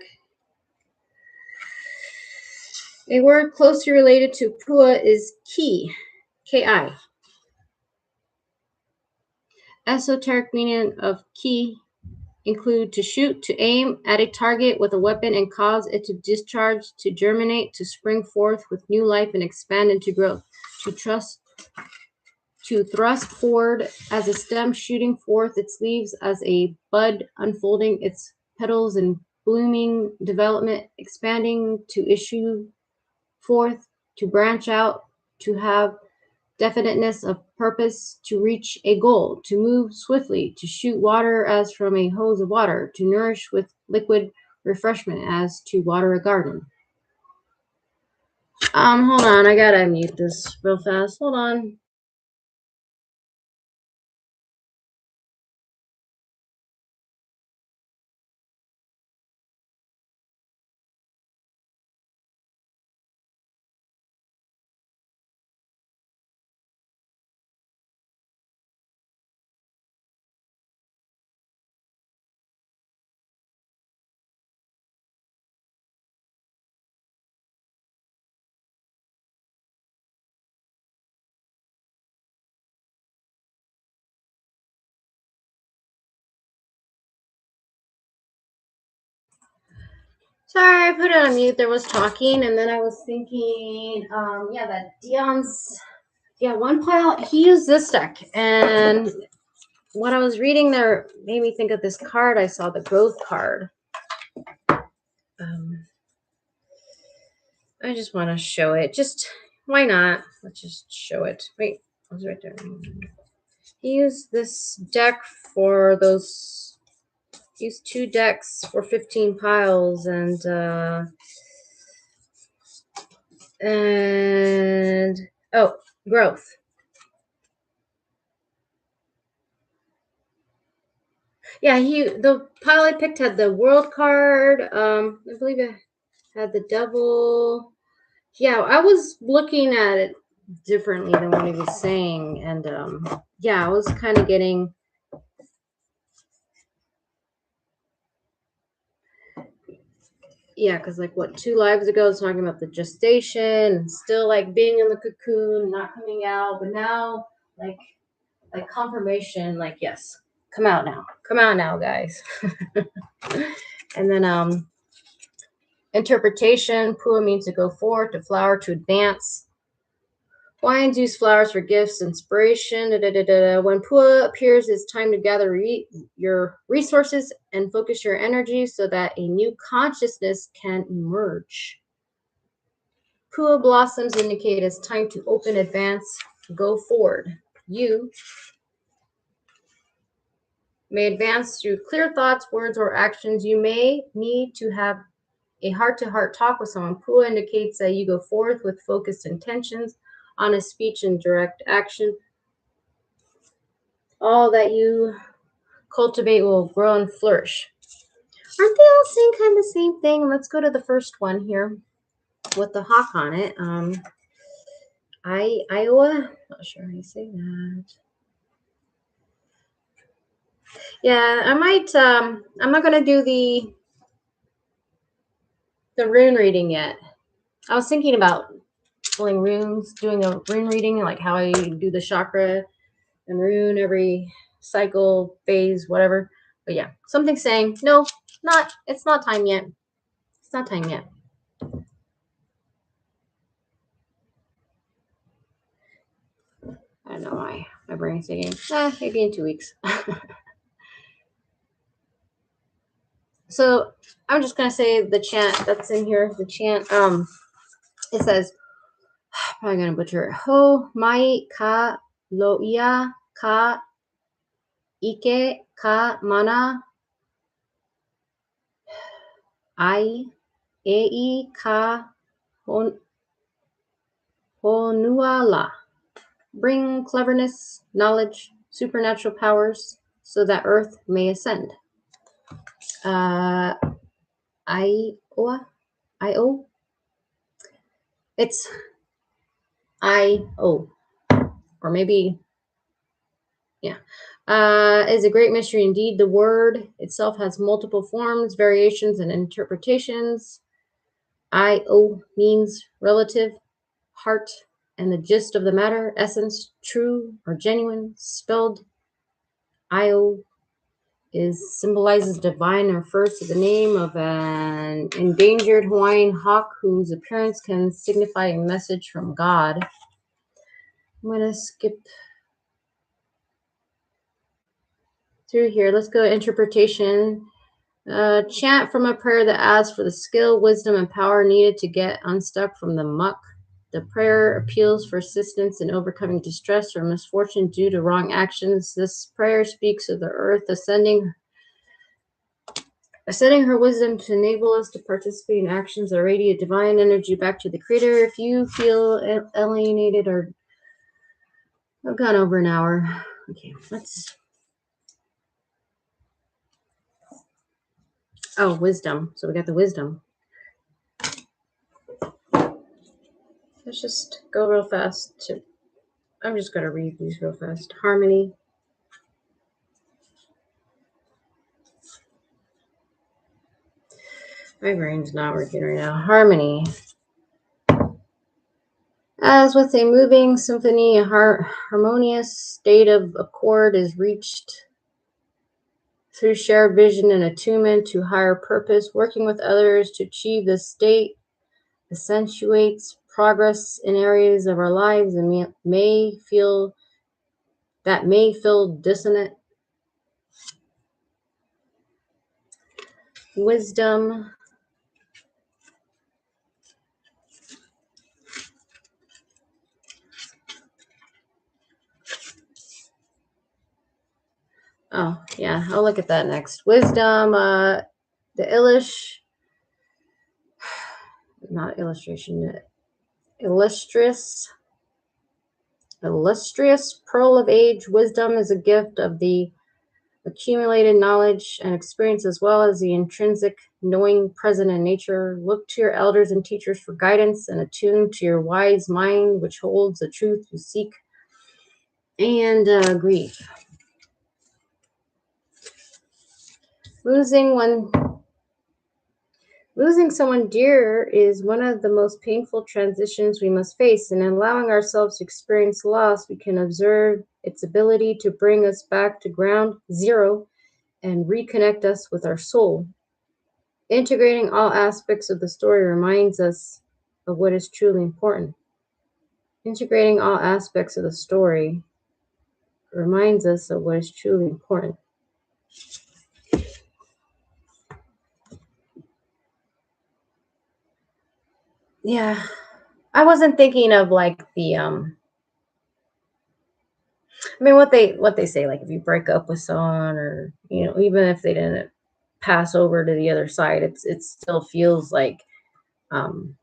A word closely related to pua is ki. Ki. Esoteric meaning of ki include to shoot, to aim at a target with a weapon and cause it to discharge, to germinate, to spring forth with new life and expand into growth, to thrust forward as a stem shooting forth its leaves, as a bud unfolding its petals and blooming development, expanding, to issue forth, to branch out, to have definiteness of purpose, to reach a goal, to move swiftly, to shoot water as from a hose of water, to nourish with liquid refreshment as to water a garden. Hold on, I gotta mute this real fast. Hold on. Sorry, I put it on mute. There was talking, and then I was thinking, that Dion's, one pile, he used this deck, and what I was reading there made me think of this card. I saw the growth card. I just want to show it. Just, why not? Let's just show it. Wait, it was right there. He used this deck for those. He used 2 decks for 15 piles, and growth. Yeah, the pile I picked had the world card. I believe it had the devil. Yeah, I was looking at it differently than what he was saying, and I was kind of getting. Yeah, because like 2 lives ago, I was talking about the gestation and still like being in the cocoon, not coming out, but now like confirmation, like yes, Come out now. Come out now, guys. And then interpretation. Pua means to go forward, to flower, to advance. Hawaiians use flowers for gifts, inspiration. When Pua appears, it's time to gather your resources and focus your energy so that a new consciousness can emerge. Pua blossoms indicate it's time to open, advance, go forward. You may advance through clear thoughts, words, or actions. You may need to have a heart-to-heart talk with someone. Pua indicates that you go forth with focused intentions, honest speech, and direct action. All that you cultivate will grow and flourish. Aren't they all saying kind of the same thing? Let's go to the first one here with the hawk on it. Iowa. Not sure how you say that. Yeah, I might. I'm not gonna do the rune reading yet. I was thinking about pulling runes, doing a rune reading, like how I do the chakra and rune every cycle, phase, whatever. But yeah, something's saying no, not. It's not time yet. It's not time yet. I don't know why my brain's thinking, maybe in 2 weeks. So I'm just gonna say the chant that's in here. The chant, it says, probably gonna butcher it. Ho mai ka loia ka ike ka mana ai e ka honuala. Bring cleverness, knowledge, supernatural powers, so that Earth may ascend. I-O? It's I-O. Or maybe, yeah. Is a great mystery indeed. The word itself has multiple forms, variations, and interpretations. I-O means relative, heart, and the gist of the matter, essence, true or genuine, spelled I-O symbolizes divine and refers to the name of an endangered Hawaiian hawk whose appearance can signify a message from God. I'm going to skip through here. Let's go to interpretation. Chant from a prayer that asks for the skill, wisdom, and power needed to get unstuck from the muck. The prayer appeals for assistance in overcoming distress or misfortune due to wrong actions. This prayer speaks of the earth ascending her wisdom to enable us to participate in actions that radiate divine energy back to the creator. If you feel alienated or I've gone over an hour. Okay, let's. Oh, wisdom. So we got the wisdom. Let's just go real fast. I'm just going to read these real fast. Harmony. My brain's not working right now. Harmony. As with a moving symphony, a harmonious state of accord is reached through shared vision and attunement to higher purpose. Working with others to achieve this state accentuates progress in areas of our lives and may feel dissonant. Wisdom. Oh, yeah, I'll look at that next. Wisdom, the illustrious pearl of age. Wisdom is a gift of the accumulated knowledge and experience as well as the intrinsic knowing present in nature. Look to your elders and teachers for guidance and attune to your wise mind, which holds the truth you seek. And grief. Losing Losing someone dear is one of the most painful transitions we must face, and in allowing ourselves to experience loss, we can observe its ability to bring us back to ground zero and reconnect us with our soul. Integrating all aspects of the story reminds us of what is truly important. Integrating all aspects of the story reminds us of what is truly important. Yeah, I wasn't thinking of like I mean what they say, like if you break up with someone, or even if they didn't pass over to the other side, it still feels like, um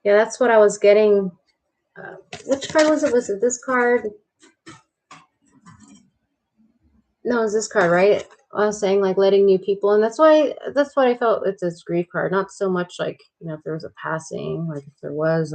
yeah, that's what I was getting. uh, which card was it? Was it this card? No, it's this card, right? I was saying like letting new people, and that's what I felt with this grief card. Not so much like, if there was a passing, like if there was,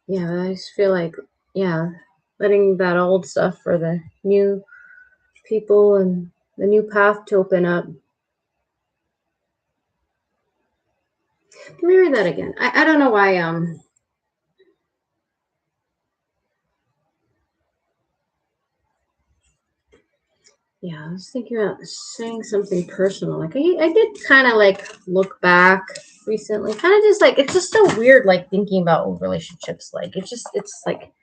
yeah, I just feel like, yeah, letting that old stuff for the new people and the new path to open up. Can we read that again? I don't know why. Yeah, I was thinking about saying something personal. Like I did kind of like look back recently, kind of just like it's just so weird, like thinking about old relationships. Like it's like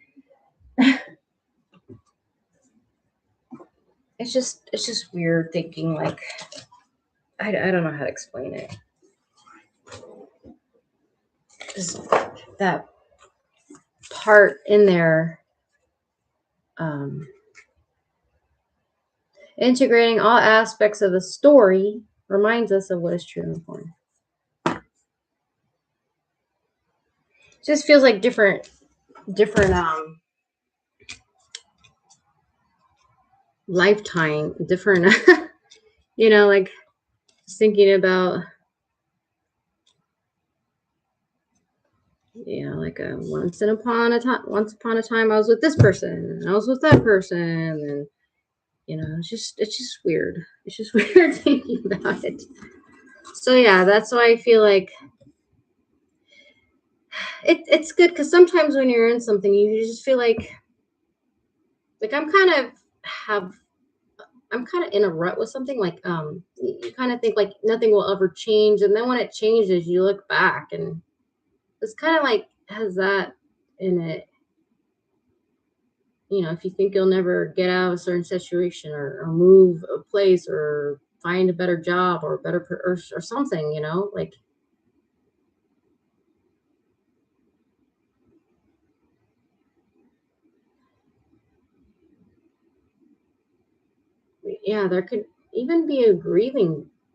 it's just weird thinking like I don't know how to explain it. Just that part in there, um, integrating all aspects of the story reminds us of what is true and important. It just feels like different lifetime, different like just thinking about, like a once upon a time I was with this person and I was with that person, and it's just weird. It's just weird thinking about it. So yeah, that's why I feel like it's good, because sometimes when you're in something, you just feel like have I'm kind of in a rut with something. Like, you kind of think like nothing will ever change, and then when it changes, you look back and it's kind of like has that in it. If you think you'll never get out of a certain situation, or move a place, or find a better job, or a better or something, like, yeah, there could even be a grief,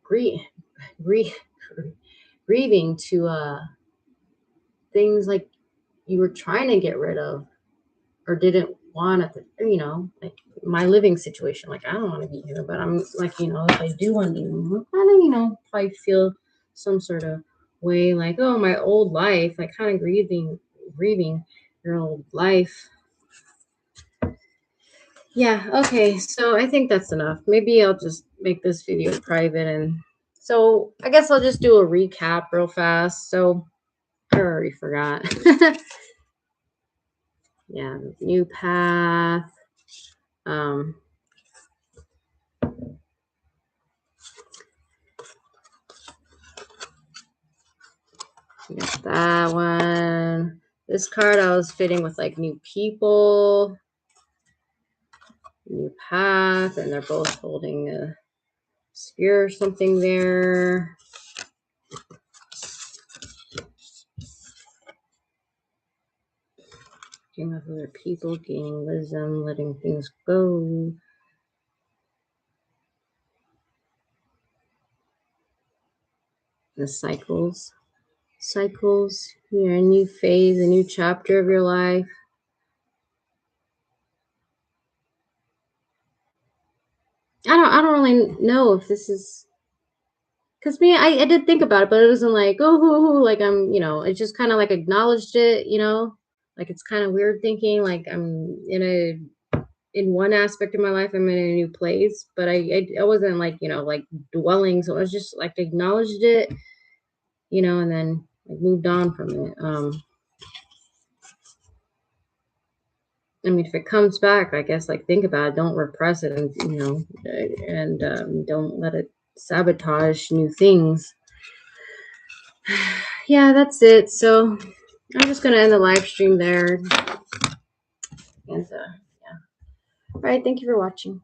grief, grieving to things like you were trying to get rid of or didn't want at like my living situation. Like, I don't want to be here, but I'm like, if I do want to be here, I'm kind of, probably feel some sort of way, like, oh, my old life, like kind of grieving your old life. Yeah, okay. So I think that's enough. Maybe I'll just make this video private, and so I guess I'll just do a recap real fast. So I already forgot. Yeah, new path. Um, we got that one. This card I was fitting with like new people, new path, and they're both holding a spear or something there. Came up with other people, gaining wisdom, letting things go. The cycles. You're a new phase, a new chapter of your life. I don't really know if this is Because me, I did think about it, but it wasn't like, oh, like I'm, it just kind of like acknowledged it, like it's kind of weird thinking like I'm in one aspect of my life, I'm in a new place, but I wasn't like, like dwelling. So I was just like acknowledged it, and then like moved on from it. I mean, if it comes back, I guess like think about it. Don't repress it, and don't let it sabotage new things. Yeah, that's it. So I'm just gonna end the live stream there. And yeah. All right, thank you for watching.